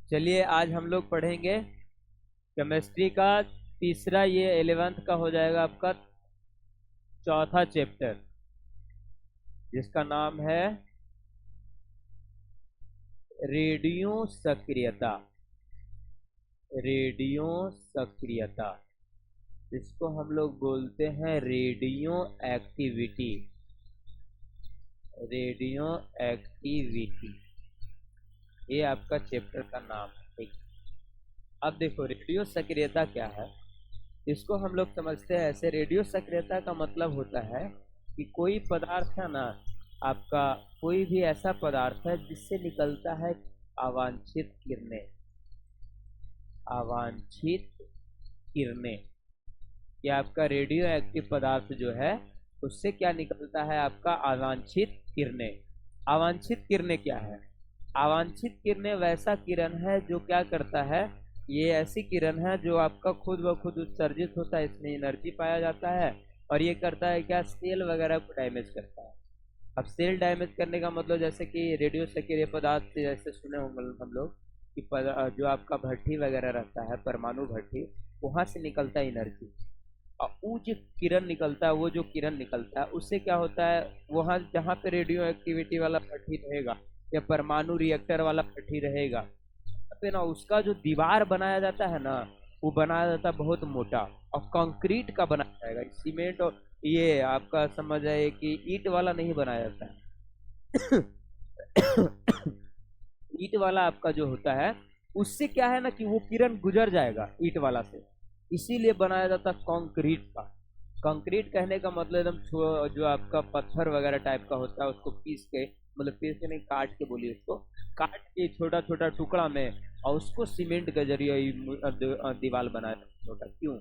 चलिए आज हम लोग पढ़ेंगे केमिस्ट्री का तीसरा, ये 11th का हो जाएगा आपका चौथा चैप्टर, जिसका नाम है रेडियो सक्रियता। रेडियो सक्रियता, इसको हम लोग बोलते हैं रेडियो एक्टिविटी। रेडियो एक्टिविटी ये आपका चैप्टर का नाम है। ठीक, अब देखो रेडियो सक्रियता क्या है, इसको हम लोग समझते हैं ऐसे। रेडियो सक्रियता का मतलब होता है कि कोई पदार्थ है ना आपका, कोई भी ऐसा पदार्थ है जिससे निकलता है अवांछित किरणें। अवांछित किरणें, ये आपका रेडियो एक्टिव पदार्थ जो है उससे क्या निकलता है, आपका अवांछित किरणें। अवांछित किरणें क्या है? अवांछित किरणें वैसा किरण है जो क्या करता है, ये ऐसी किरण है जो आपका खुद ब खुद उत्सर्जित होता है, इसमें एनर्जी पाया जाता है और ये करता है क्या, सेल वगैरह को डैमेज करता है। अब सेल डैमेज करने का मतलब जैसे कि रेडियो सक्रिय पदार्थ से जैसे सुने होंगे हम लोग कि जो आपका भट्ठी वगैरह रहता है, परमाणु भट्ठी, वहां से निकलता है एनर्जी। और वो जो किरण निकलता है, वो जो किरण निकलता है उससे क्या होता है, वहाँ जहाँ पे रेडियो एक्टिविटी वाला भट्ठी रहेगा या परमाणु रिएक्टर वाला भट्ठी रहेगा पे ना, उसका जो दीवार बनाया जाता है ना, वो बनाया जाता है बहुत मोटा और कंक्रीट का बनाया जाएगा। सीमेंट और ये आपका समझ आए कि ईंट वाला नहीं बनाया जाता है। ईंट वाला आपका जो होता है उससे क्या है ना कि वो किरण गुजर जाएगा ईंट वाला से, इसीलिए बनाया जाता है कंक्रीट का। कंक्रीट कहने का मतलब एकदम जो आपका पत्थर वगैरह टाइप का होता है उसको पीस के, मतलब पीस के नहीं, काट के बोलिए, उसको काट के छोटा छोटा टुकड़ा में और उसको सीमेंट के जरिए दीवार बनाया जाता है। क्यों?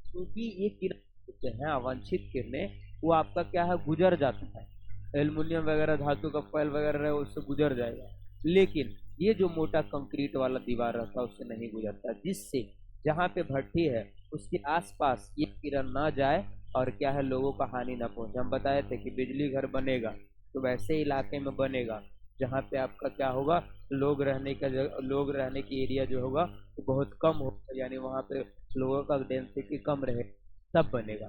क्योंकि ये किरण होते हैं अवांछित किरणें, वो आपका क्या है, गुजर जाता है। एल्युमिनियम वगैरह धातु का फॉयल वगैरह है उससे गुजर जाएगा, लेकिन ये जो मोटा कंक्रीट वाला दीवार रहता है उससे नहीं गुजरता, जिससे जहाँ पे भट्ठी है उसके आसपास ये किरण ना जाए और क्या है, लोगों का हानि ना पहुंचे। हम बताए थे कि बिजली घर बनेगा तो वैसे इलाके में बनेगा जहाँ पे आपका क्या होगा, लोग रहने का लोग रहने की एरिया जो होगा वो बहुत कम होगा, यानी वहाँ पे लोगों का डेंसिटी कम रहे, तब बनेगा।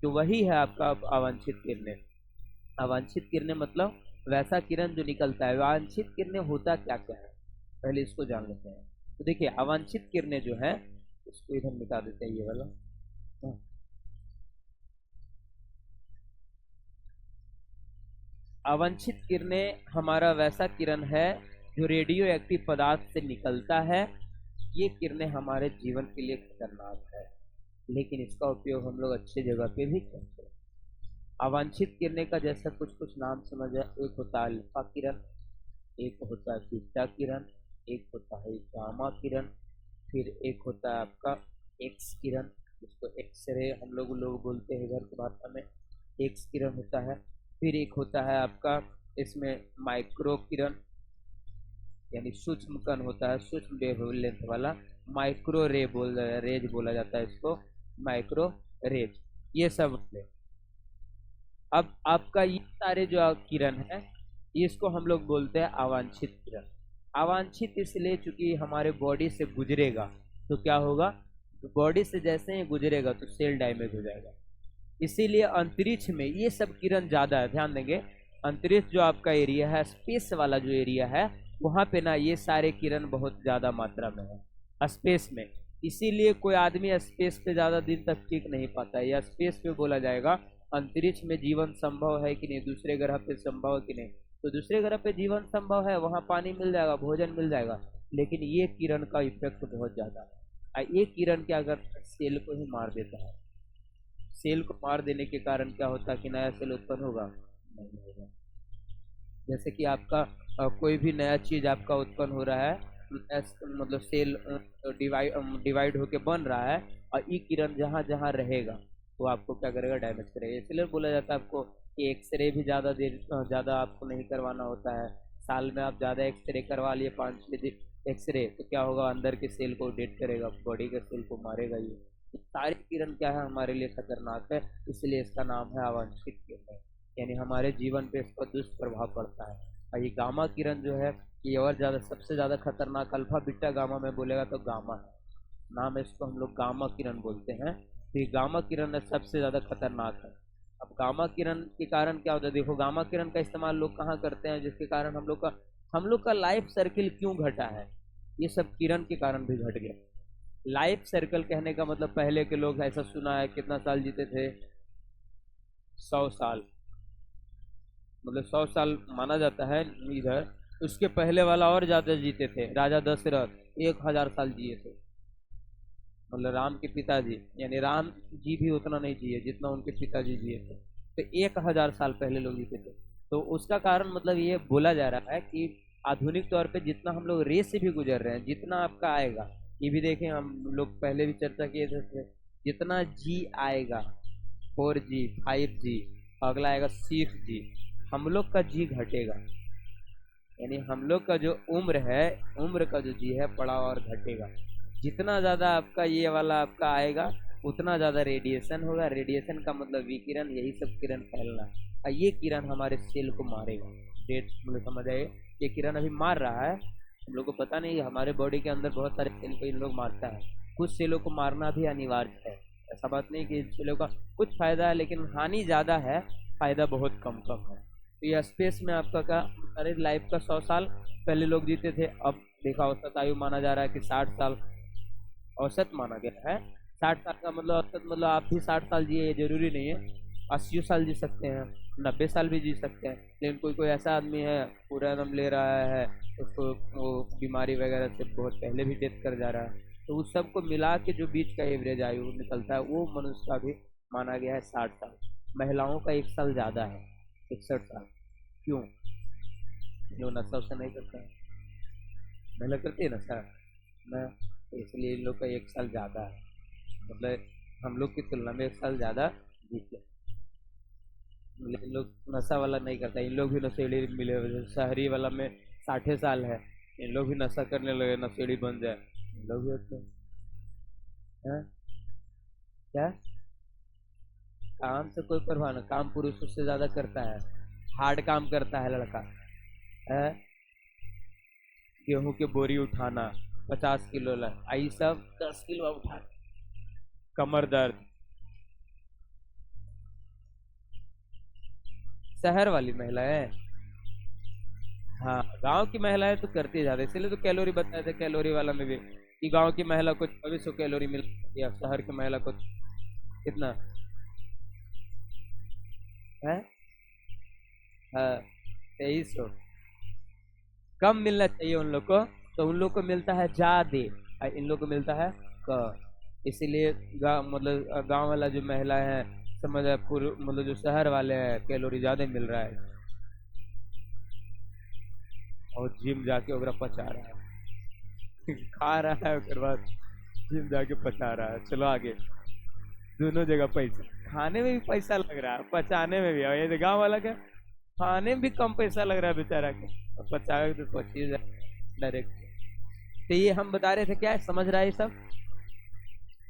तो वही है आपका अवांछित किरणें। अवांछित किरणें मतलब वैसा किरण जो निकलता है। अवांछित किरणें होता क्या क्या है, पहले इसको जान लेते हैं। तो देखिए अवांछित किरणें जो है, इसको इधर मिटा देते हैं ये वाला। हाँ। अवांछित किरणें हमारा वैसा किरण है जो रेडियो एक्टिव पदार्थ से निकलता है। ये किरणें हमारे जीवन के लिए खतरनाक है, लेकिन इसका उपयोग हम लोग अच्छी जगह पे भी करते हैं। अवांछित किरणें का जैसा कुछ कुछ नाम समझ है, एक होता है अल्फा किरण, एक होता है बीटा किरण, एक होता है गामा किरण, फिर एक होता है आपका एक्स किरण, जिसको एक्सरे हम लोग बोलते हैं घर की भाषा में, एक्स किरण होता है। फिर एक होता है आपका इसमें माइक्रो किरण, यानी सूक्ष्म कण होता है, सूक्ष्म वेवलेंथ वाला, माइक्रो रेज बोला जाता है इसको, माइक्रो रेज, ये सब होते हैं। अब आपका ये सारे जो किरण है इसको हम लोग बोलते हैं अवांछित किरण। अवांछित इसलिए चूंकि हमारे बॉडी से गुजरेगा तो क्या होगा, तो बॉडी से जैसे ही गुजरेगा तो सेल डैमेज हो जाएगा। इसीलिए अंतरिक्ष में ये सब किरण ज्यादा है, ध्यान देंगे। अंतरिक्ष जो आपका एरिया है, स्पेस वाला जो एरिया है, वहां पे ना ये सारे किरण बहुत ज्यादा मात्रा में है स्पेस में। इसीलिए कोई आदमी स्पेस पे ज्यादा दिन तक टिक नहीं पाता है, या स्पेस पे बोला जाएगा अंतरिक्ष में जीवन संभव है कि नहीं, दूसरे ग्रह पे संभव है कि नहीं। तो दूसरे ग्रह पे जीवन संभव है, वहां पानी मिल जाएगा, भोजन मिल जाएगा, लेकिन ये किरण का इफेक्ट बहुत ज्यादा है। ये किरण क्या करता है, सेल को ही मार देता है। सेल को मार देने के कारण क्या होता है कि नया सेल उत्पन्न होगा, नहीं होगा। जैसे कि आपका कोई भी नया चीज आपका उत्पन्न हो रहा है, मतलब सेल डिवाइड होके बन रहा है, और ई किरण जहाँ जहाँ रहेगा वो आपको क्या करेगा, डैमेज करेगा। इसलिए बोला जाता है आपको कि एक्सरे भी ज़्यादा देर ज़्यादा आपको नहीं करवाना होता है। साल में आप ज़्यादा एक्सरे करवा लिए, 5-6 दिन एक्सरे, तो क्या होगा, अंदर के सेल को डेड करेगा, बॉडी के सेल को मारेगा। ये सारी किरण क्या है, हमारे लिए खतरनाक है, इसलिए इसका नाम है अवांछित किरण, यानी हमारे जीवन पे इसका दुष्प्रभाव पड़ता है। और ये गामा किरण जो है ये और ज़्यादा सबसे ज़्यादा खतरनाक, अल्फा बीटा गामा में बोलेगा तो गामा है, नाम है इसको हम लोग गामा किरण बोलते हैं। तो ये गामा किरण है सबसे ज़्यादा खतरनाक है। अब गामा किरण के कारण क्या होता है, देखो गामा किरण का इस्तेमाल लोग कहाँ करते हैं, जिसके कारण हम लोग का लाइफ सर्किल क्यों घटा है, ये सब किरण के कारण भी घट गया। लाइफ सर्कल कहने का मतलब, पहले के लोग ऐसा सुना है कितना साल जीते थे, 100 साल, मतलब 100 साल माना जाता है इधर। उसके पहले वाला और ज्यादा जीते थे, राजा दशरथ 1000 साल जिए थे। मतलब राम के पिताजी यानी राम जी भी उतना नहीं जिए जितना उनके पिताजी जिए थे, तो 1000 साल पहले लोग जीते थे। तो उसका कारण मतलब ये बोला जा रहा है कि आधुनिक तौर पे जितना हम लोग रेस से भी गुजर रहे हैं, जितना आपका आएगा, ये भी देखें हम लोग पहले भी चर्चा किए थे, जितना जी आएगा, 4G 5G, अगला आएगा 6G, हम लोग का जी घटेगा। यानी हम लोग का जो उम्र है, उम्र का जो जी है पड़ा और घटेगा। जितना ज़्यादा आपका ये वाला आपका आएगा उतना ज़्यादा रेडिएशन होगा। रेडिएशन का मतलब विकिरण, यही सब किरण फैलना, और ये किरण हमारे सेल को मारेगा। डेट मतलब समझ आए, ये किरण अभी मार रहा है, हम लोग को पता नहीं, हमारे बॉडी के अंदर बहुत सारे सेल को इन लोग मारता है। कुछ सेलों को मारना भी अनिवार्य है, ऐसा बात नहीं कि इन सेलों का कुछ फायदा है, लेकिन हानि ज़्यादा है, फायदा बहुत कम कम है। तो ये स्पेस में आपका क्या, अरे लाइफ का 100 साल पहले लोग जीते थे, अब देखा औसत आयु माना जा रहा है कि 60 साल औसत माना गया है। 60 साल का मतलब औसत, मतलब आप भी 60 साल जिए ये जरूरी नहीं है, 80 साल जी सकते हैं, 90 साल भी जी सकते हैं। लेकिन कोई कोई ऐसा आदमी है पूरा दम ले रहा है, उसको वो बीमारी वगैरह से बहुत पहले भी डेथ कर जा रहा है, तो उस सबको मिला के जो बीच का एवरेज आयु निकलता है वो मनुष्य का भी माना गया है 60 साल। महिलाओं का 1 साल ज़्यादा है, 61 साल। क्यों? जो नशा उससे नहीं करता है, महिला करती है नशा न, तो इसलिए इन लोग का 1 साल ज़्यादा है, मतलब हम लोग की तुलना में 1 साल ज़्यादा जीते। मतलब इन लोग नशा वाला नहीं करता, इन लोग भी नशेड़ी मिले हुए, जैसे शहरी वाला में 60 साल है, इन लोग भी नशा करने लगे, नशेड़ी बन जाए, इन लोग भी होते हैं। क्या काम से कोई परवाह नहीं, काम पुरुष उससे ज़्यादा करता है, हार्ड काम करता है लड़का है। गेहूं की बोरी उठाना 50 किलो ला, आई सब 10 किलो उठा, कमर दर्द। शहर वाली महिला है, हाँ गांव की महिलाएं तो करती है ज्यादा, इसीलिए तो कैलोरी बताए थे कैलोरी वाला में भी, कि गांव की महिला को 2400 कैलोरी मिल या शहर की महिला को कितना है, हाँ 2300। कम मिलना चाहिए उन लोग को, तो उन लोग को मिलता है ज्यादा और इन लोग को मिलता है कम। इसीलिए गाँव मतलब गांव वाला जो महिला है, समझ है पूरे, मतलब जो शहर वाले हैं कैलोरी ज्यादा मिल रहा है, और जिम जाके ओकरा पचा रहा है खा रहा है उसके बाद जिम जाके पचा रहा है। चलो आगे, दोनों जगह पैसा, खाने में भी पैसा लग रहा है, पचाने में भी। और ये गाँव वाला क्या, खाने में भी कम पैसा लग रहा है बेचारा के, और पचावे तो 25,000 डायरेक्ट। तो ये हम बता रहे थे, क्या है समझ रहा है ये सब,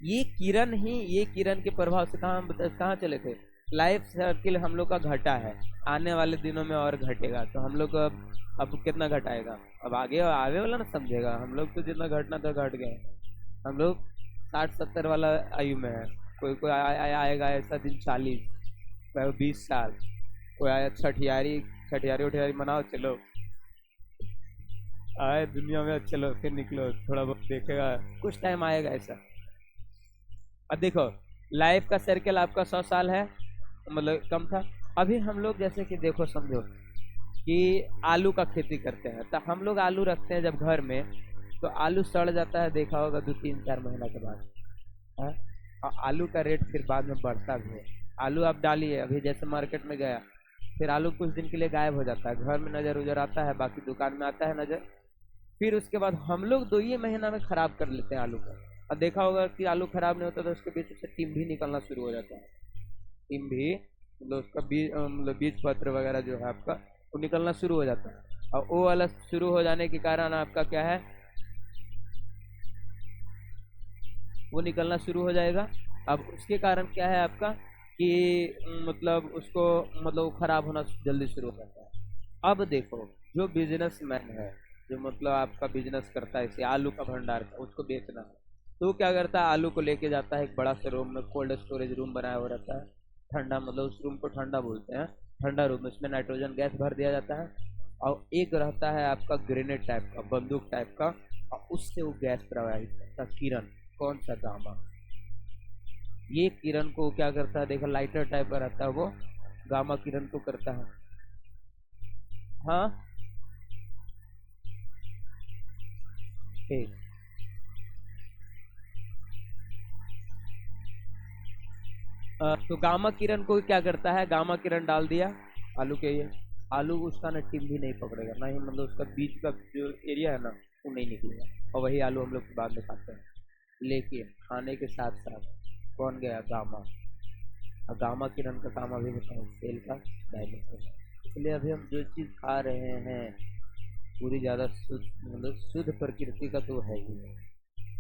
ये किरण ही, ये किरण के प्रभाव से कहाँ हम कहाँ चले थे, लाइफ सर्किल हम लोग का घटा है, आने वाले दिनों में और घटेगा। तो हम लोग अब कितना घटाएगा, अब आगे आगे वाला ना समझेगा, हम लोग तो जितना घटना था घट गए। हम लोग 60-70 वाला आयु में है, कोई कोई आएगा ऐसा दिन 40, कोई 20 साल, कोई आया छठियारी, छठियारी उठियारी मनाओ चलो, आए दुनिया में चलो फिर निकलो, थोड़ा बहुत देखेगा, कुछ टाइम आएगा ऐसा। अब देखो लाइफ का सर्कल आपका 100 साल है, मतलब कम था। अभी हम लोग जैसे कि देखो समझो कि आलू का खेती करते हैं, तो हम लोग आलू रखते हैं जब घर में, तो आलू सड़ जाता है, देखा होगा 2-3-4 महीना के बाद है? और आलू का रेट फिर बाद में बढ़ता भी है। आलू आप डालिए, अभी जैसे मार्केट में गया, फिर आलू कुछ दिन के लिए गायब हो जाता है, घर में नज़र उजर आता है, बाकी दुकान में आता है नज़र, फिर उसके बाद हम लोग 2 ही महीना में खराब कर लेते हैं आलू को। और देखा होगा कि आलू खराब नहीं होता तो उसके बीच से टिम भी निकलना शुरू हो जाता है, टिम भी मतलब उसका बीज, मतलब बीज पत्र वगैरह जो है आपका वो निकलना शुरू हो जाता है। और वो वाला शुरू हो जाने के कारण आपका क्या है, वो निकलना शुरू हो जाएगा। अब उसके कारण क्या है आपका कि मतलब उसको, मतलब वो खराब होना जल्दी शुरू हो जाता है। अब देखो, जो बिजनेसमैन है, जो मतलब आपका बिजनेस करता है, जैसे आलू का भंडार का, उसको बेचना है, तो वो क्या करता है, आलू को लेके जाता है एक बड़ा सा रूम में, कोल्ड स्टोरेज रूम बनाया हुआ रहता है, ठंडा, मतलब उस रूम को ठंडा बोलते हैं, ठंडा रूम, उसमें नाइट्रोजन गैस भर दिया जाता है, और एक रहता है आपका ग्रेनेड टाइप का, बंदूक टाइप का, और उससे वो गैस प्रवाहित करता है, किरण, कौन सा, गामा। ये किरण को क्या करता है, देखो लाइटर टाइप का रहता है वो, गामा किरण को करता है। हाँ, ठीक। तो गामा किरण को क्या करता है, गामा किरण डाल दिया आलू के ये, आलू उसका ना टिम भी नहीं पकड़ेगा, ना ही मतलब उसका बीच का जो एरिया है ना, वो नहीं निकलेगा, और वही आलू हम लोग बाद में खाते हैं। लेकिन खाने के साथ साथ कौन गया, गामा, और गामा किरण का काम अभी बताओ, सेल का डायमेंशन। इसलिए अभी हम जो चीज़ खा रहे हैं पूरी ज़्यादा शुद्ध, मतलब शुद्ध प्रकृति का तो है ही नहीं,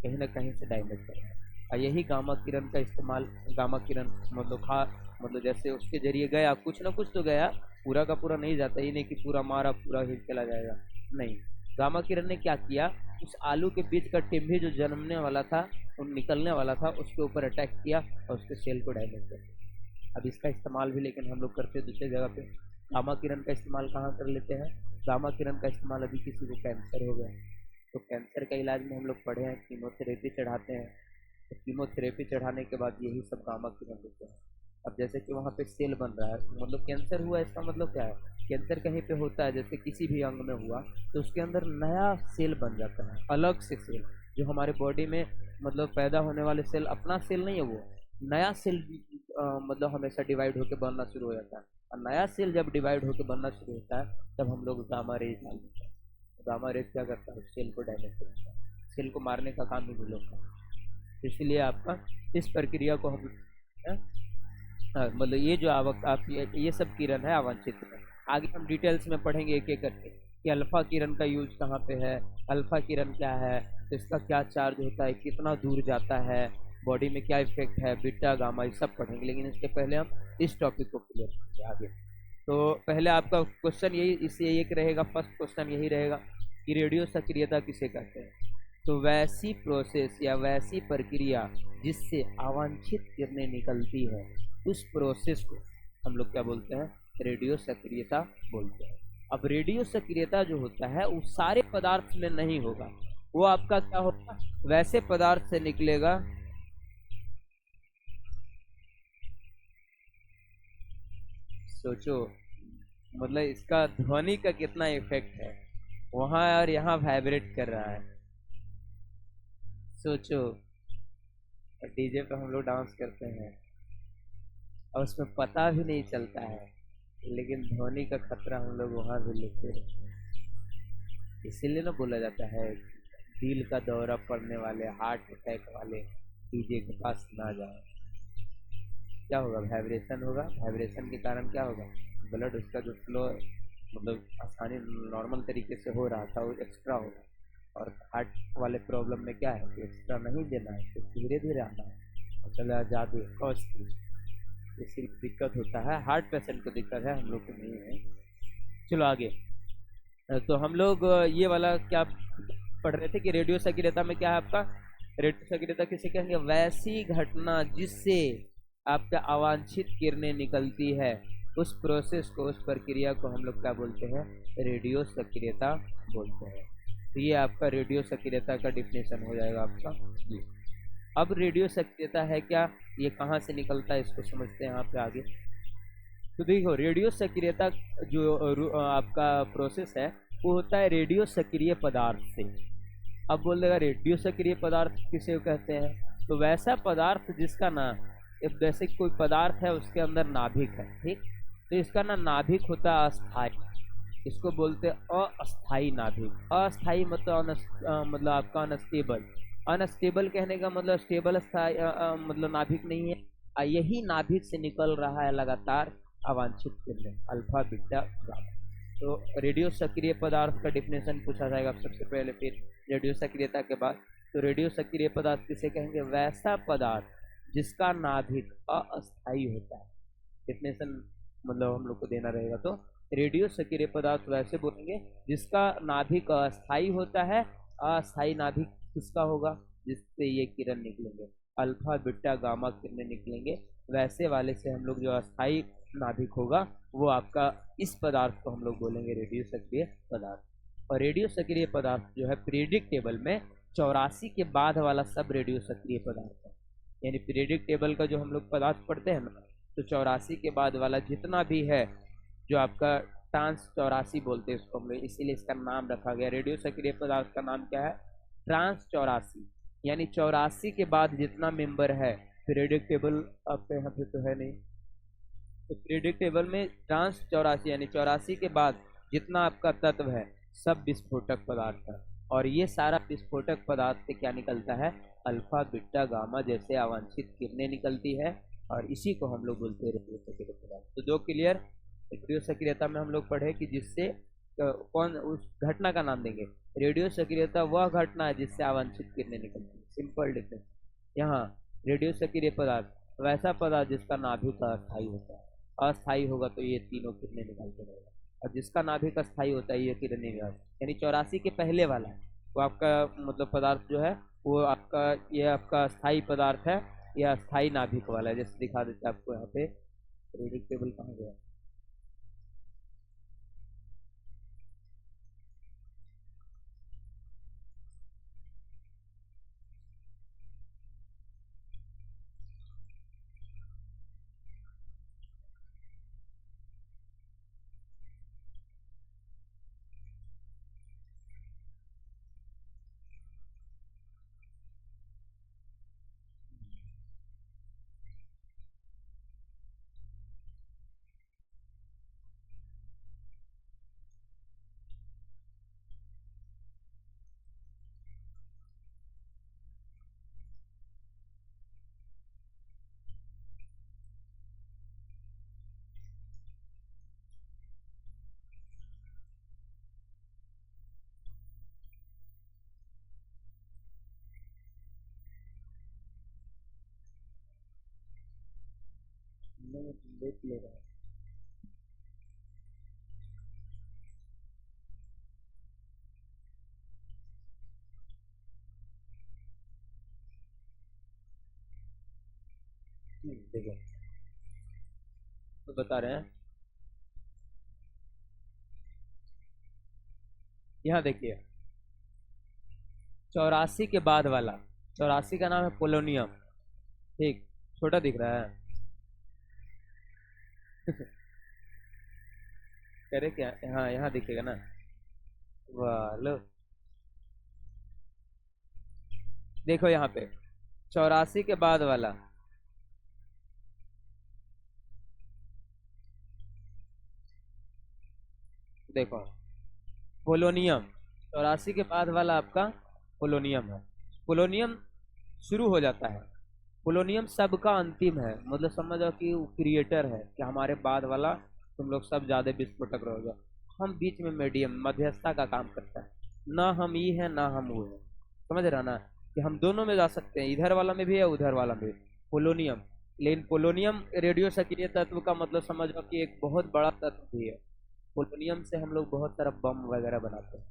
कहीं ना कहीं से डैमेज कर रहा है। और यही गामा किरण का इस्तेमाल, गामा किरण मतलब मतलब जैसे उसके जरिए गया, कुछ ना कुछ तो गया, पूरा का पूरा नहीं जाता, ये नहीं कि पूरा मारा पूरा ही चला जाएगा, नहीं। गामा किरण ने क्या किया, उस आलू के बीच का टिम्भी जो जन्मने वाला था, वो निकलने वाला था, उसके ऊपर अटैक किया और उसके सेल को डैमेज कर दिया। अब इसका इस्तेमाल भी लेकिन हम लोग करते हैं दूसरी जगह पे। गामा किरण का इस्तेमाल कहाँ कर लेते हैं, गामा किरण का इस्तेमाल अभी किसी को कैंसर हो गया, तो कैंसर का इलाज में हम लोग पढ़े हैं, कीमोथेरेपी चढ़ाते हैं, तो कीमोथेरेपी चढ़ाने के बाद यही सब गामा किरण देते हैं। अब जैसे कि वहाँ पे सेल बन रहा है, मतलब कैंसर हुआ, इसका मतलब क्या है, कैंसर कहीं पे होता है, जैसे किसी भी अंग में हुआ, तो उसके अंदर नया सेल बन जाता है, अलग से सेल, जो हमारे बॉडी में मतलब पैदा होने वाले सेल अपना सेल नहीं है, वो नया सेल मतलब हमेशा डिवाइड होकर बनना शुरू हो जाता है, और नया सेल जब डिवाइड होकर बनना शुरू होता है, तब हम लोग गामा रेज डाल देते हैं। गामा रेज क्या करता है, सेल को डैमेज करता है, सेल को मारने का काम ही हम लोग का। इसलिए आपका इस प्रक्रिया को हम मतलब ये जो आवक आप ये सब किरण है अवांछित किरण। आगे हम डिटेल्स में पढ़ेंगे एक एक करके कि अल्फा किरण का यूज कहाँ पे है, अल्फा किरण क्या है, इसका क्या चार्ज होता है, कितना दूर जाता है, बॉडी में क्या इफेक्ट है, बीटा गामा, ये सब पढ़ेंगे। लेकिन इसके पहले हम इस टॉपिक को क्लियर करेंगे आगे। तो पहले आपका क्वेश्चन यही, इससे एक रहेगा, फर्स्ट क्वेश्चन यही रहेगा कि रेडियो सक्रियता किसे कहते हैं। तो वैसी प्रोसेस या वैसी प्रक्रिया जिससे अवांछित किरणें निकलती है, उस प्रोसेस को हम लोग क्या बोलते हैं, रेडियो सक्रियता बोलते हैं। अब रेडियो सक्रियता जो होता है वो सारे पदार्थ में नहीं होगा, वो आपका क्या होगा, वैसे पदार्थ से निकलेगा, सोचो मतलब इसका ध्वनि का कितना इफेक्ट है, वहां और यहाँ वाइब्रेट कर रहा है, सोचो। डीजे पे हम लोग डांस करते हैं और उसमें पता भी नहीं चलता है, लेकिन ध्वनि का खतरा हम लोग वहां भी लेते रहते हैं। इसीलिए ना बोला जाता है दिल का दौरा पड़ने वाले, हार्ट अटैक वाले डीजे के पास ना जाए। क्या होगा, वाइब्रेशन होगा, वाइब्रेशन के कारण क्या होगा, ब्लड उसका जो फ्लो मतलब आसानी नॉर्मल तरीके से हो रहा था वो एक्स्ट्रा होगा, और हार्ट वाले प्रॉब्लम में क्या है कि एक्स्ट्रा नहीं देना है, तो धीरे धीरे आना है और चला ज़्यादा कॉस्ट, इससे दिक्कत होता है, हार्ट पेशेंट को दिक्कत है, हम लोग को नहीं है। चलो आगे। तो हम लोग ये वाला क्या पढ़ रहे थे कि रेडियो सक्रियता में क्या है आपका, रेडियो सक्रियता किसे कहेंगे, वैसी घटना जिससे आपका अवांछित किरणें निकलती है, उस प्रोसेस को, उस प्रक्रिया को हम लोग क्या बोलते हैं, रेडियो सक्रियता बोलते हैं। तो ये आपका रेडियो सक्रियता का डिफिनेशन हो जाएगा आपका ये। अब रेडियो सक्रियता है क्या, ये कहाँ से निकलता है, इसको समझते हैं यहाँ पे आगे। तो देखो रेडियो सक्रियता जो आपका प्रोसेस है वो होता है रेडियो सक्रिय पदार्थ से। अब बोल देगा रेडियो सक्रिय पदार्थ किसे कहते हैं, तो वैसा पदार्थ जिसका ना, जैसे कोई पदार्थ है उसके अंदर नाभिक है, ठीक, तो इसका ना नाभिक होता है अस्थाई, इसको बोलते हैं अस्थाई नाभिक। अस्थाई मतलब मतलब आपका अनस्टेबल, अनस्टेबल कहने का मतलब स्टेबल स्थाई मतलब नाभिक नहीं है। यही नाभिक से निकल रहा है लगातार अवांछित किरणें, अल्फा बीटा गामा। तो रेडियो सक्रिय पदार्थ का डिफिनेशन पूछा जाएगा सबसे पहले, फिर रेडियो सक्रियता के बाद। तो रेडियो सक्रिय पदार्थ किसे कहेंगे, वैसा पदार्थ जिसका नाभिक अस्थाई होता है। डिफिनेशन मतलब हम लोग को देना रहेगा, तो रेडियो सक्रिय पदार्थ वैसे बोलेंगे जिसका नाभिक अस्थाई होता है। अस्थाई नाभिक किसका होगा? जिससे ये किरण निकलेंगे, अल्फा बीटा गामा किरणें निकलेंगे, वैसे वाले से हम लोग जो अस्थाई नाभिक होगा वो आपका इस पदार्थ को हम लोग बोलेंगे रेडियो सक्रिय पदार्थ। और रेडियो सक्रिय पदार्थ जो है पीरियडिक टेबल में 84 के बाद वाला सब रेडियो सक्रिय पदार्थ है। यानी पीरियडिक टेबल का जो हम लोग पदार्थ पढ़ते हैं ना, तो 84 के बाद वाला जितना भी है जो आपका ट्रांस 84 बोलते हैं इसको हम लोग, इसीलिए इसका नाम रखा गया। रेडियो सक्रिय पदार्थ का नाम क्या है? ट्रांस 84। यानी 84 के बाद जितना मेंबर है पीरियडिक टेबल, आपके यहाँ पे तो है नहीं, तो पीरियडिक टेबल में ट्रांस 84 यानी 84 के बाद जितना आपका तत्व है सब विस्फोटक पदार्थ है। और ये सारा विस्फोटक पदार्थ से क्या निकलता है? अल्फा बीटा गामा जैसे अवांछित किरणें निकलती है, और इसी को हम लोग बोलते हैं रेडियो सक्रिय पदार्थ। तो दो क्लियर। रेडियो सक्रियता में हम लोग पढ़े कि जिससे कौन, उस घटना का नाम देंगे। रेडियो सक्रियता वह घटना है जिससे अवांछित किरणें निकलती है, सिंपल डिफरेंस। यहाँ रेडियो सक्रिय पदार्थ वैसा पदार्थ जिसका नाभिक अस्थायी होता है, अस्थायी होगा तो ये तीनों किरणें निकालते रहेगा, और जिसका नाभिक अस्थायी होता है ये किरणें निकाल। यानी 84 के पहले वाला वो आपका मतलब पदार्थ जो है वो आपका, ये आपका अस्थायी पदार्थ है, यह अस्थायी नाभिक वाला है। जैसे दिखा देते हैं आपको यहाँ पे, पीरियडिक टेबल कहाँ गया? देख ले रहा है। देखो तो बता रहे हैं, यहाँ देखिए 84 के बाद वाला, 84 का नाम है पोलोनियम। ठीक, छोटा दिख रहा है करे क्या? हाँ यहाँ दिखेगा ना, वाह लो देखो यहाँ पे 84 के बाद वाला, देखो पोलोनियम, 84 के बाद वाला आपका पोलोनियम है। पोलोनियम शुरू हो जाता है, पोलोनियम सबका अंतिम है, मतलब समझो कि वो क्रिएटर है कि हमारे बाद वाला तुम लोग सब ज्यादा विस्फोटक रहोगे, हम बीच में मीडियम मध्यस्थता का काम करता है। ना हम ये है ना हम वो है, समझ रहा ना, कि हम दोनों में जा सकते हैं, इधर वाला में भी है उधर वाला में भी। पोलोनियम, लेकिन पोलोनियम रेडियो सक्रिय तत्व का मतलब समझो कि एक बहुत बड़ा तत्व भी है। पोलोनियम से हम लोग बहुत सारा बम वगैरह बनाते हैं।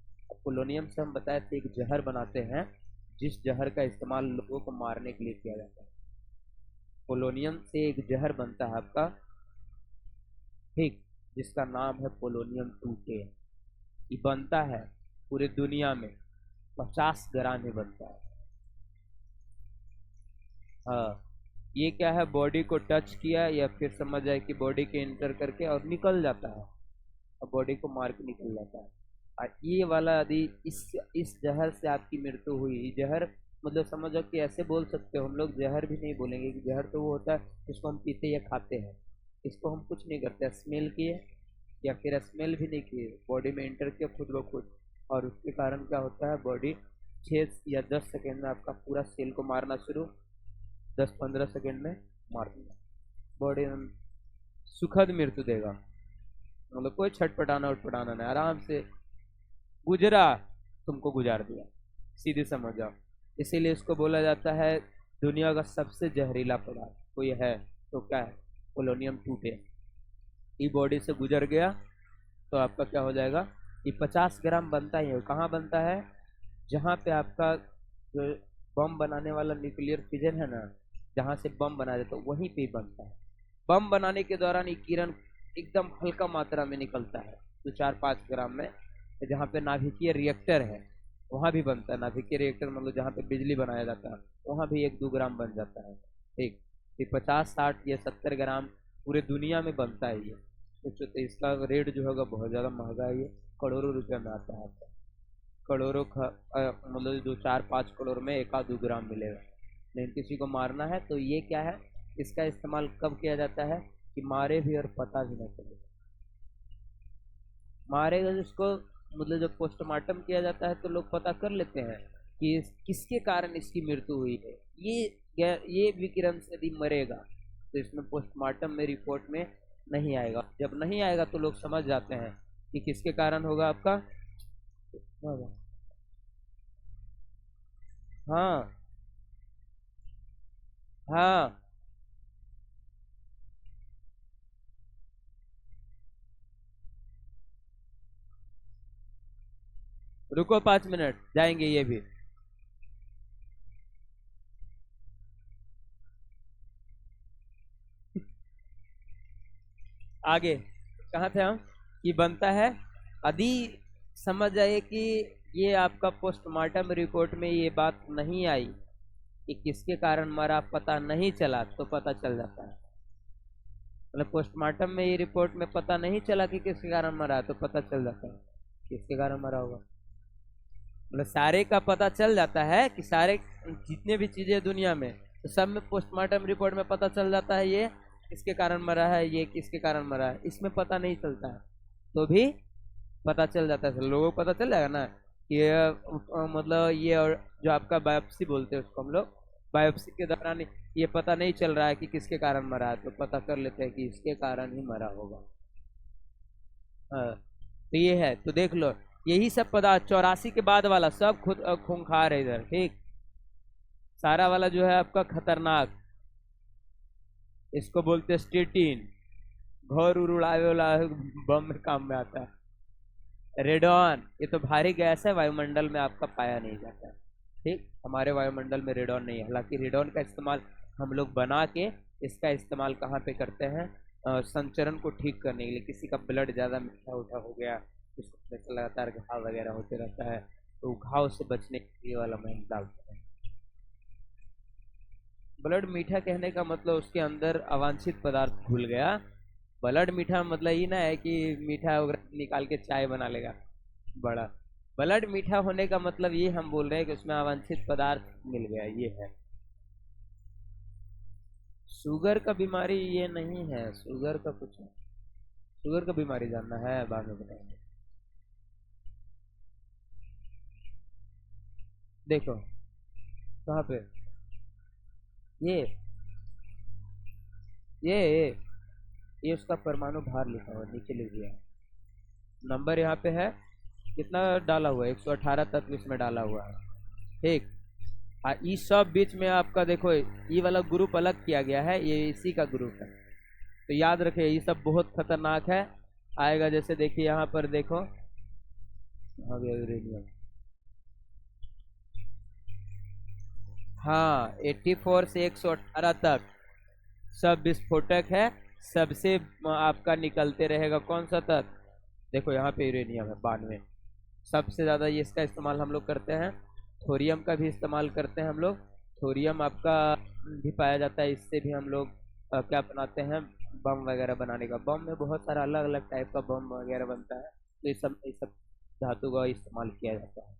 पोलोनियम से हम बताए थे एक जहर बनाते हैं, जिस जहर का इस्तेमाल लोगों को मारने के लिए किया जाता है। पोलोनियम से एक जहर बनता है आपका, ठीक, जिसका नाम है पोलोनियम 2K। ये बनता है पूरे दुनिया में 50 ग्राम में बनता है। हाँ, ये क्या है, बॉडी को टच किया या फिर समझ जाए कि बॉडी के इंटर करके और निकल जाता है, और बॉडी को मार के निकल जाता है। और ये वाला यदि इस जहर से आपकी मृत्यु हुई, जहर मतलब समझो कि ऐसे बोल सकते हो, हम लोग जहर भी नहीं बोलेंगे कि जहर तो वो होता है जिसको हम पीते या खाते हैं, इसको हम कुछ नहीं करते, स्मेल किए या फिर स्मेल भी नहीं किए, बॉडी में इंटर किया खुद ब खुद, और उसके कारण क्या होता है, बॉडी 6 या 10 सेकेंड में आपका पूरा सेल को मारना शुरू, 10-15 सेकेंड में मार देगा, बॉडी सुखद मृत्यु देगा। मतलब कोई छटपटाना उटपटाना नहीं, आराम से गुजरा, तुमको गुजार दिया, सीधे समझ जाओ। इसीलिए इसको बोला जाता है दुनिया का सबसे जहरीला पदार्थ कोई है तो क्या है, पोलोनियम 2K। ये बॉडी से गुजर गया तो आपका क्या हो जाएगा कि 50 ग्राम बनता ही है। कहाँ बनता है? जहाँ पे आपका जो बम बनाने वाला न्यूक्लियर फिजन है ना, जहाँ से बम बनाया जाता है वहीं पे ही बनता है। बम बनाने के दौरान ये किरण एकदम हल्का मात्रा में निकलता है, तो 4-5 ग्राम में। जहाँ पे नाभिकीय रिएक्टर है वहाँ भी बनता है। नाभिकीय रिएक्टर मतलब जहाँ पे बिजली बनाया जाता है वहाँ भी 1-2 ग्राम बन जाता है। ठीक, ये 50-60 या 70 ग्राम पूरे दुनिया में बनता है ये। सोचो तो इसका रेट जो होगा बहुत ज़्यादा महंगा है, ये करोड़ों रुपए में आता है आपका। करोड़ों मतलब जो 4-5 करोड़ में 1-2 ग्राम मिलेगा। लेकिन किसी को मारना है तो ये क्या है, इसका इस्तेमाल कब किया जाता है कि मारे भी और पता भी ना चले। मारेगा जिसको, मतलब जब पोस्टमार्टम किया जाता है तो लोग पता कर लेते हैं कि किसके कारण इसकी मृत्यु हुई है। ये विकिरण से यदि मरेगा तो इसमें पोस्टमार्टम में रिपोर्ट में नहीं आएगा। जब नहीं आएगा तो लोग समझ जाते हैं कि किसके कारण होगा आपका। हाँ हाँ, रुको 5 मिनट, जाएंगे ये भी। आगे कहाँ थे हम? कि बनता है यदि समझ जाए कि ये आपका पोस्टमार्टम रिपोर्ट में ये बात नहीं आई कि किसके कारण मरा, पता नहीं चला, तो पता चल जाता है। मतलब पोस्टमार्टम में ये रिपोर्ट में पता नहीं चला कि किसके कारण मरा, तो पता चल जाता है किसके कारण मरा होगा। मतलब सारे का पता चल जाता है कि सारे जितने भी चीजें दुनिया में, तो सब में पोस्टमार्टम रिपोर्ट में पता चल जाता है ये किसके कारण मरा है, ये किसके कारण मरा है। इसमें पता नहीं चलता है तो भी पता चल जाता है। तो लोगों को पता चल जाएगा ना कि मतलब ये, और जो आपका बायोप्सी बोलते हैं उसको हम लोग, बायोप्सी के दौरान ये पता नहीं चल रहा है कि किसके कारण मरा है, तो पता कर लेते हैं कि इसके कारण ही मरा होगा। हाँ, तो ये है, तो देख लो यही सब पदार्थ 84 के बाद वाला सब खुद खूंखार है इधर। ठीक, सारा वाला जो है आपका खतरनाक, इसको बोलते हैं स्टेटिन, घर उड़ावे वाला बम में काम में आता है। रेडॉन, ये तो भारी गैस है, वायुमंडल में आपका पाया नहीं जाता। ठीक, हमारे वायुमंडल में रेडॉन नहीं है। हालांकि रेडॉन का इस्तेमाल हम लोग बना के, इसका इस्तेमाल कहाँ पे करते हैं, संचरण को ठीक करने के लिए। किसी का ब्लड ज़्यादा मीठा उठा हो गया, जिसको लगातार घाव वगैरह होते रहता है, तो घाव से बचने के लिए वाला में हम डालते हैं। ब्लड मीठा कहने का मतलब उसके अंदर अवांछित पदार्थ घुल गया। ब्लड मीठा मतलब ये ना है कि मीठा वगैरह निकाल के चाय बना लेगा बड़ा। ब्लड मीठा होने का मतलब ये हम बोल रहे हैं कि उसमें अवांछित पदार्थ मिल गया, ये है। शुगर का बीमारी ये नहीं है, शुगर का कुछ नहीं। शुगर का बीमारी जानना है, बाद में बताएंगे। देखो कहाँ पे, ये ये ये उसका परमाणु भार लिखा हुआ है, नीचे लिख दिया है। नंबर यहाँ पे है, कितना डाला हुआ है, 118 तत्व इसमें डाला हुआ है। ठीक, इस सब बीच में आपका देखो ये वाला ग्रुप अलग किया गया है, ये इसी का ग्रुप है। तो याद रखिए ये सब बहुत खतरनाक है। आएगा जैसे देखिए यहाँ पर देखो, आ गया यूरेनियम। हाँ, 84 से 118 तक सब विस्फोटक है। सबसे आपका निकलते रहेगा कौन सा तत्व, देखो यहाँ पे यूरेनियम है 92। सबसे ज़्यादा ये इसका इस्तेमाल हम लोग करते हैं। थोरियम का भी इस्तेमाल करते हैं हम लोग। थोरियम आपका भी पाया जाता है, इससे भी हम लोग क्या बनाते हैं, बम वगैरह बनाने का। बम में बहुत सारा अलग अलग टाइप का बम वगैरह बनता है, तो ये सब धातु का इस्तेमाल किया जाता है।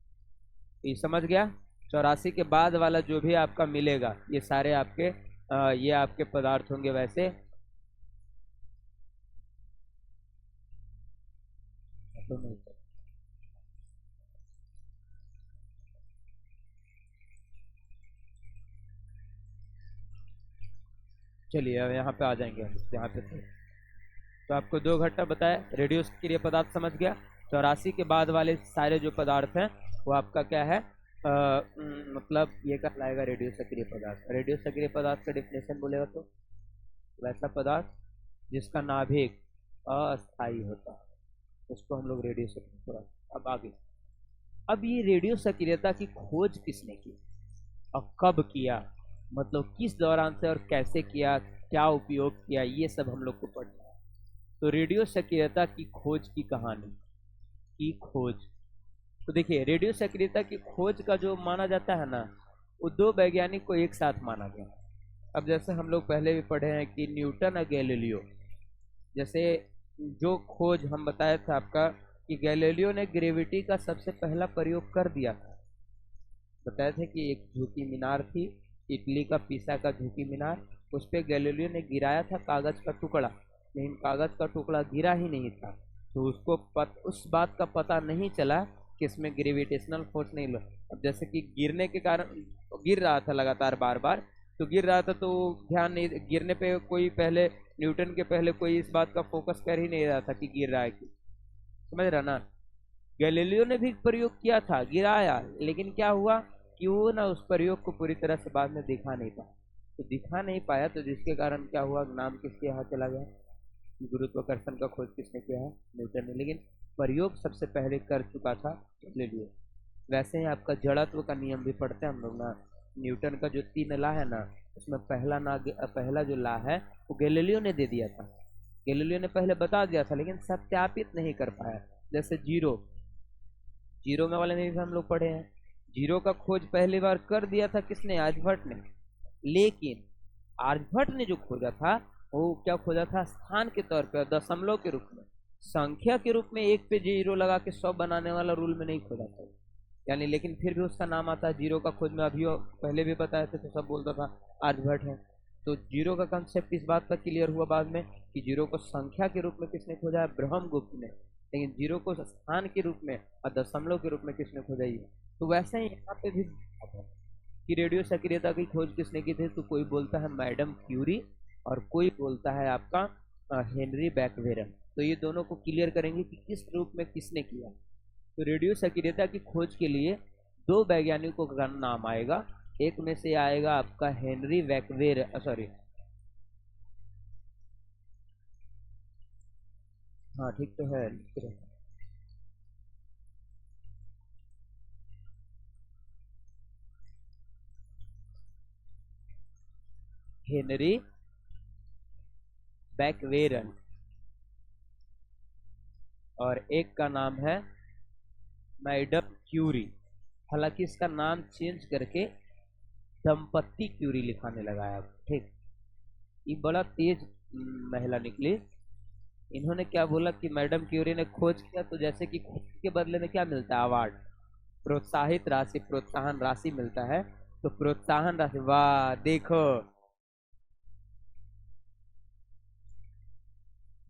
तो ये समझ गया। 84 के बाद वाला जो भी आपका मिलेगा ये सारे आपके ये आपके पदार्थ होंगे वैसे। तो नहीं, चलिए अब यहाँ पे आ जाएंगे हम यहाँ पे थे। तो आपको 2 घंटा बताया, रेडियो सक्रिय पदार्थ समझ गया। 84 के बाद वाले सारे जो पदार्थ हैं वो आपका क्या है, मतलब ये कहलाएगा रेडियो सक्रिय पदार्थ। रेडियो सक्रिय पदार्थ का डिफिनेशन बोलेगा तो वैसा पदार्थ जिसका नाभिक अस्थाई होता है। उसको हम लोग रेडियो सक्रियता। अब आगे, अब ये रेडियो सक्रियता की खोज किसने की और कब किया, मतलब किस दौरान से और कैसे किया, क्या उपयोग किया, ये सब हम लोग को पढ़ना है। तो रेडियो सक्रियता की खोज की कहानी की खोज, तो देखिए रेडियो सक्रियता की खोज का जो माना जाता है ना, वो दो वैज्ञानिक को एक साथ माना गया। अब जैसे हम लोग पहले भी पढ़े हैं कि न्यूटन और गैलीलियो, जैसे जो खोज हम बताया था आपका कि गैलीलियो ने ग्रेविटी का सबसे पहला प्रयोग कर दिया था। बताया था कि एक झुकी मीनार थी, इटली का पीसा का झुकी मीनार, उस पर गैलीलियो ने गिराया था कागज का टुकड़ा, लेकिन कागज का टुकड़ा गिरा ही नहीं था। तो उसको उस बात का पता नहीं चला कि इसमें ग्रेविटेशनल फोर्स नहीं लो। अब जैसे कि गिरने के कारण गिर रहा था लगातार बार बार, तो गिर रहा था तो ध्यान नहीं, गिरने पे कोई पहले न्यूटन के पहले कोई इस बात का फोकस कर ही नहीं रहा था कि गिर रहा है कि, समझ रहा ना। गैलीलियो ने भी प्रयोग किया था, गिराया, लेकिन क्या हुआ कि वो ना उस प्रयोग को पूरी तरह से बाद में दिखा नहीं पाया। तो दिखा नहीं पाया तो जिसके कारण क्या हुआ, नाम किसके यहाँ चला गया, गुरुत्वाकर्षण का खोज किसने किया है, न्यूटन ने, लेकिन प्रयोग सबसे पहले कर चुका था गैलीलियो। वैसे ही आपका जड़त्व का नियम भी पढ़ते हैं हम लोग ना, न्यूटन का जो 3 ला है ना, उसमें पहला जो ला है वो गैलीलियो ने दे दिया था। गैलीलियो ने पहले बता दिया था लेकिन सत्यापित नहीं कर पाया। जैसे जीरो, जीरो में वाले में भी हम लोग पढ़े हैं, जीरो का खोज पहली बार कर दिया था किसने, आर्यभट्ट ने। लेकिन आर्यभट्ट ने जो खोजा था वो क्या खोजा था, स्थान के तौर पर, दशमलव के रूप में, संख्या के रूप में एक पे जीरो लगा के 100 बनाने वाला रूल में नहीं खोजा था यानी, लेकिन फिर भी उसका नाम आता है जीरो का खोज में। अभी पहले भी बताए थे तो सब बोलता था आर्यभट्ट है। तो जीरो का कंसेप्ट इस बात का क्लियर हुआ बाद में कि जीरो को संख्या के रूप में किसने खोजा है, ब्रह्मगुप्त ने, लेकिन जीरो को स्थान के रूप में और दशमलव के रूप में किसने खोजा है। तो वैसे ही यहाँ पे भी कि रेडियो सक्रियता की खोज किसने की थी, तो कोई बोलता है मैडम क्यूरी और कोई बोलता है आपका हेनरी बैकवेरन। तो ये दोनों को क्लियर करेंगे कि किस रूप में किसने किया। तो रेडियो सक्रियता की खोज के लिए 2 वैज्ञानिकों का नाम आएगा, एक में से आएगा आपका हेनरी बैकवेर, सॉरी, हाँ ठीक तो है, हेनरी बैकवेरन, और एक का नाम है मैडम क्यूरी। हालांकि इसका नाम चेंज करके दंपत्ति क्यूरी लिखाने लगा है, ठीक। ये बड़ा तेज महिला निकली। इन्होंने क्या बोला कि मैडम क्यूरी ने खोज किया, तो जैसे कि खोज के बदले में क्या मिलता है, अवार्ड, प्रोत्साहित राशि, प्रोत्साहन राशि मिलता है। तो प्रोत्साहन राशि, वाह देखो,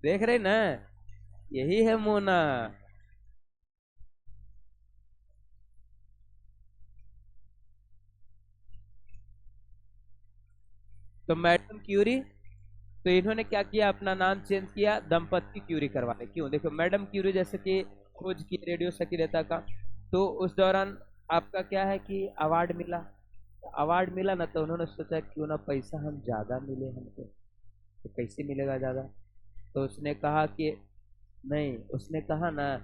देख रहे ना, यही है मोना। तो मैडम क्यूरी, तो इन्होंने क्या किया, अपना नाम चेंज किया, दंपत्ति क्यूरी करवाने। क्यों, देखो मैडम क्यूरी जैसे कि खोज की रेडियो सक्रियता का, तो उस दौरान आपका क्या है कि अवार्ड मिला, अवार्ड मिला ना, तो उन्होंने सोचा क्यों ना पैसा हम ज्यादा मिले हमको, तो कैसे मिलेगा ज्यादा। तो उसने कहा कि नहीं, उसने कहा ना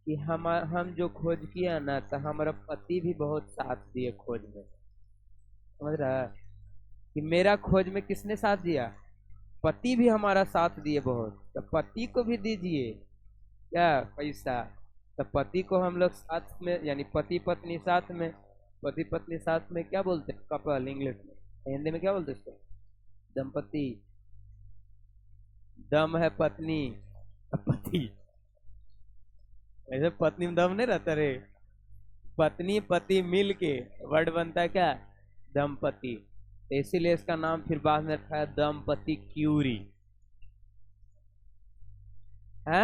कि हम जो खोज किया ना, तो हमारा पति भी बहुत साथ दिए खोज में, समझ रहा है कि मेरा खोज में किसने साथ दिया, पति भी हमारा साथ दिए बहुत, तो पति को भी दीजिए क्या पैसा। तो पति को हम लोग साथ में, यानी पति पत्नी साथ में, पति पत्नी साथ में क्या बोलते हैं, कपल इंग्लिश में, हिंदी में क्या बोलते हैं इसको, दंपति। दम है पत्नी, पति, ऐसे पत्नी में दम नहीं रहता रे, पत्नी पति मिल के वर्ड बनता है क्या, दंपति। तो इसीलिए इसका नाम फिर बाद में रखा है दंपति क्यूरी है।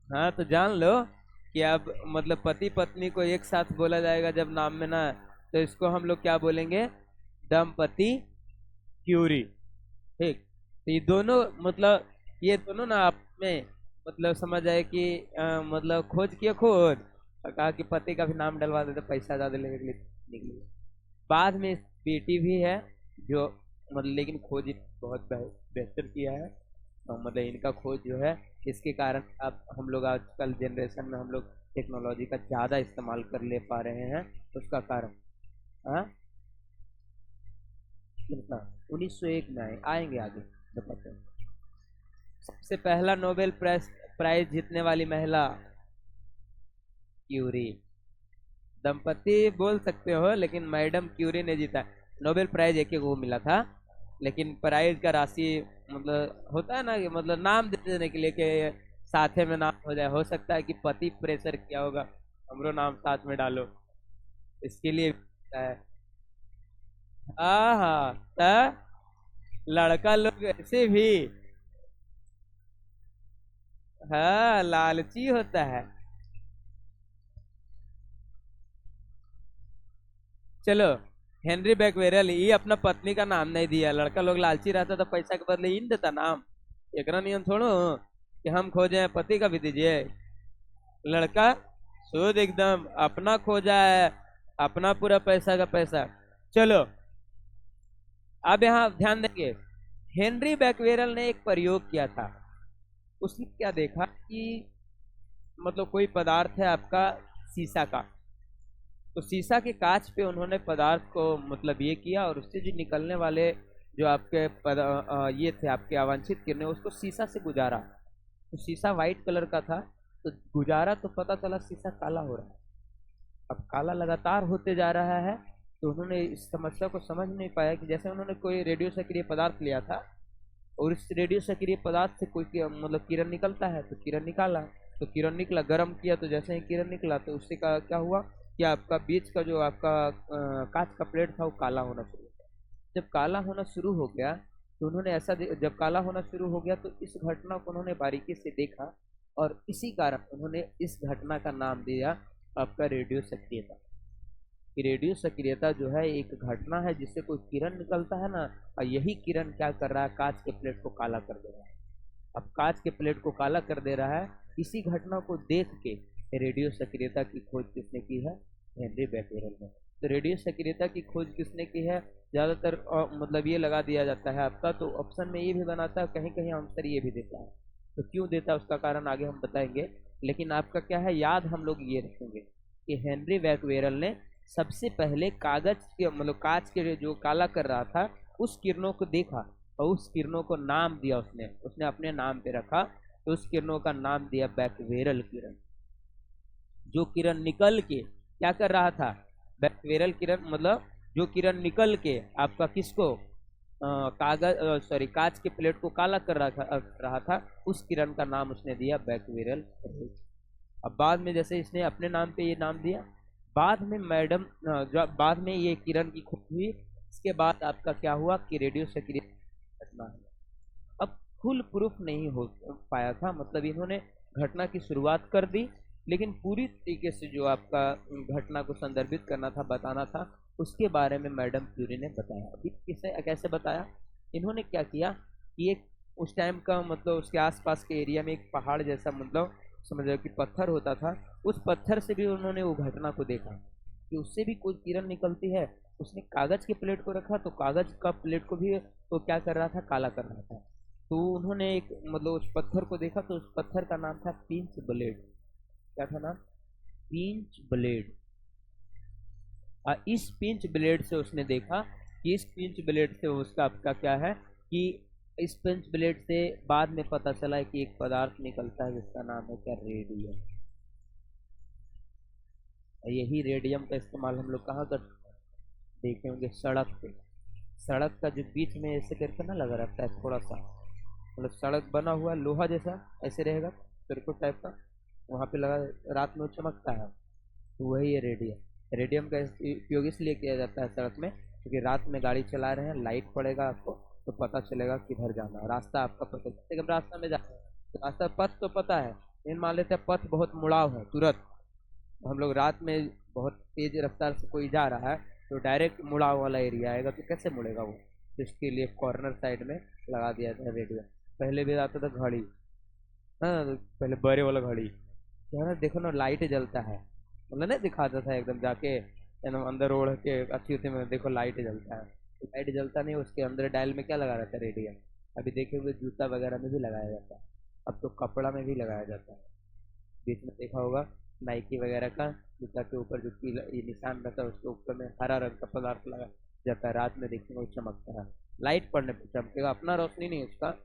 हाँ तो जान लो कि अब मतलब पति पत्नी को एक साथ बोला जाएगा जब नाम में ना, तो इसको हम लोग क्या बोलेंगे, दंपति क्यूरी, ठीक। तो ये दोनों मतलब, ये दोनों ना आप में मतलब समझ आए कि मतलब खोज किया खोज, और कहा कि पति का भी नाम डलवा देते पैसा ज्यादा लेने के लिए निकले। बाद में बेटी भी है जो मतलब, लेकिन खोज बहुत बेहतर किया है, तो मतलब इनका खोज जो है, इसके कारण अब हम लोग आजकल जनरेशन में हम लोग टेक्नोलॉजी का ज़्यादा इस्तेमाल कर ले पा रहे हैं, उसका कारण। हाँ, कितना 1901 में आएंगे आगे बताते हैं। सबसे पहला नोबेल प्राइज प्राइज जीतने वाली महिला क्यूरी। दंपति बोल सकते हो, लेकिन मैडम क्यूरी ने जीता। नोबेल प्राइज एक एक को मिला था, लेकिन प्राइज का राशि मतलब होता है ना कि मतलब नाम दे देने के लिए कि साथे में नाम हो जाए। हो सकता है कि पति प्रेशर किया होगा, हमरो नाम साथ में डालो, इसके लिए है। हाँ हाँ, लड़का लोग ऐसे भी हाँ लालची होता है। चलो, हेनरी बैक्वेरल ये अपना पत्नी का नाम नहीं दिया। लड़का लोग लालची रहता तो पैसा के बदले इन देता नाम। एकरा नियम छोड़ो कि हम खोजे हैं, पति का भी दीजिए। लड़का शुद्ध एकदम अपना खोजा है, अपना पूरा पैसा का पैसा। चलो, अब यहाँ ध्यान देंगे, हेनरी बैक्वेरल ने एक प्रयोग किया था। उसने क्या देखा कि मतलब कोई पदार्थ है आपका शीशा का, तो शीशा के कांच पे उन्होंने पदार्थ को मतलब ये किया, और उससे जो निकलने वाले जो आपके ये थे आपके अवांछित किरणें, उसको शीशा से गुजारा। तो शीशा वाइट कलर का था, तो गुजारा तो पता चला शीशा काला हो रहा है। अब काला लगातार होते जा रहा है, तो उन्होंने इस समस्या को समझ नहीं पाया कि जैसे उन्होंने कोई रेडियो सक्रिय पदार्थ लिया था, और इस रेडियो सक्रिय पदार्थ से कोई मतलब किरण निकलता है, तो किरण निकाला, तो किरण निकला, गर्म किया, तो जैसे ही किरण निकला तो उससे क्या हुआ कि आपका बीच का जो आपका कांच का प्लेट था वो काला होना शुरू हो गया। जब काला होना शुरू हो गया, तो उन्होंने जब काला होना शुरू हो गया, तो इस घटना को उन्होंने बारीकी से देखा, और इसी कारण उन्होंने इस घटना का नाम दिया आपका रेडियो सक्रियता। कि रेडियो सक्रियता जो है एक घटना है जिससे कोई किरण निकलता है ना, और यही किरण क्या कर रहा है, कांच के प्लेट को काला कर दे रहा है। अब कांच के प्लेट को काला कर दे रहा है, इसी घटना को देख के रेडियो सक्रियता की खोज किसने की है, हेनरी बैक्वेरल ने। तो रेडियो सक्रियता की खोज किसने की है, ज़्यादातर मतलब ये लगा दिया जाता है आपका, तो ऑप्शन में ये भी बनाता है, कहीं कहीं आंसर ये भी देता है। तो क्यों देता है उसका कारण आगे हम बताएंगे, लेकिन आपका क्या है याद हम लोग ये रखेंगे कि हेनरी बैक्वेरल ने सबसे पहले कागज के मतलब कांच के जो काला कर रहा था उस किरणों को देखा, और उस किरणों को नाम दिया, उसने उसने अपने नाम पे रखा। तो उस किरणों का नाम दिया बैक्वेरल किरण। जो किरण निकल के क्या कर रहा था, बैक्वेरल किरण मतलब जो किरण निकल के आपका किसको कागज सॉरी कांच के प्लेट को काला कर रहा था, उस किरण का नाम उसने दिया बैक्वेरल रेज। अब बाद में जैसे इसने अपने नाम पे ये नाम दिया, बाद में मैडम जब बाद में ये किरण की खोज हुई, इसके बाद आपका क्या हुआ कि रेडियो सक्रिय घटना है। अब फुल प्रूफ नहीं हो पाया था, मतलब इन्होंने घटना की शुरुआत कर दी, लेकिन पूरी तरीके से जो आपका घटना को संदर्भित करना था, बताना था, उसके बारे में मैडम क्यूरी ने बताया। अभी किसे कैसे बताया, इन्होंने क्या किया कि एक उस टाइम का मतलब उसके आसपास के एरिया में एक पहाड़ जैसा मतलब समझ लो कि पत्थर होता था, उस पत्थर से भी उन्होंने वो घटना को देखा कि उससे भी कोई किरण निकलती है। उसने कागज के प्लेट को रखा, तो कागज का प्लेट को भी तो क्या कर रहा था, काला कर रहा था। तो उन्होंने एक मतलब उस पत्थर को देखा, तो उस पत्थर का नाम था पिंच ब्लेड। क्या था नाम, पिंच ब्लेड। और इस पिंच ब्लेड से उसने देखा कि इस पिंच ब्लेड से उसका आपका क्या है कि इस पिंच ब्लेड से बाद में पता चला कि एक पदार्थ निकलता है जिसका नाम है क्या, रेडियम। यही रेडियम का इस्तेमाल हम लोग कहाँ कर देखे होंगे, सड़क पे। सड़क का जो बीच में ऐसे करके ना लगा रहता है थोड़ा सा, मतलब सड़क बना हुआ लोहा जैसा ऐसे रहेगा सर्कुलर टाइप का, वहाँ पे लगा, रात में वो चमकता है, तो वही है रेडियम। रेडियम का उपयोग इसलिए किया जाता है सड़क में, क्योंकि रात में गाड़ी चला रहे हैं, लाइट पड़ेगा आपको तो पता चलेगा किधर जाना है, रास्ता आपका पता चलेगा। जब रास्ता में जा तो रास्ता पथ तो पता है, लेकिन मान लेते हैं पथ बहुत मुड़ाव है, तुरंत हम लोग रात में बहुत तेज रफ्तार से कोई जा रहा है, तो डायरेक्ट मुड़ाव वाला एरिया आएगा, तो कैसे मुड़ेगा वो, तो इसके लिए कॉर्नर साइड में लगा दिया था रेडियो। पहले भी आता था घड़ी, हाँ तो पहले बड़े वाला घड़ी, तो है ना, देखो ना लाइट जलता है, मतलब नहीं दिखाता था एकदम जाके एकदम अंदर ओढ़ के अच्छी होती में देखो लाइट जलता है, लाइट जलता नहीं, उसके अंदर डायल में क्या लगा रहता है, रेडियम। अभी देखे हुए जूता वगैरह में भी लगाया जाता है, अब तो कपड़ा में भी लगाया जाता है। बीच में देखा होगा नाइकी वगैरह का जूता के ऊपर जो पीला ये निशान रहता है उसके ऊपर में हरा रंग का पदार्थ लगा जाता है, रात में देखने को चमकता है, लाइट पड़ने पर चमकेगा, अपना रोशनी नहीं उसका,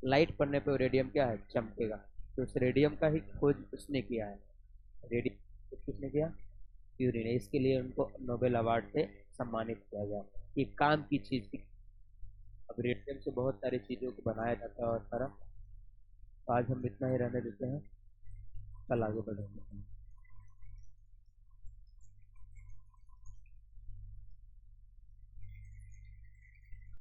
लाइट पड़ने पर रेडियम क्या है चमकेगा। तो उस रेडियम का ही खोज उसने किया है। रेडियम किसने किया? क्यूरी ने। इसके लिए उनको नोबेल अवार्ड से सम्मानित किया गया। ये काम की चीज थी। अब रेडियम से बहुत सारी चीजों को बनाया जाता है और सारा। तो आज हम इतना ही रहने देते हैं, कल आगे बढ़ेंगे।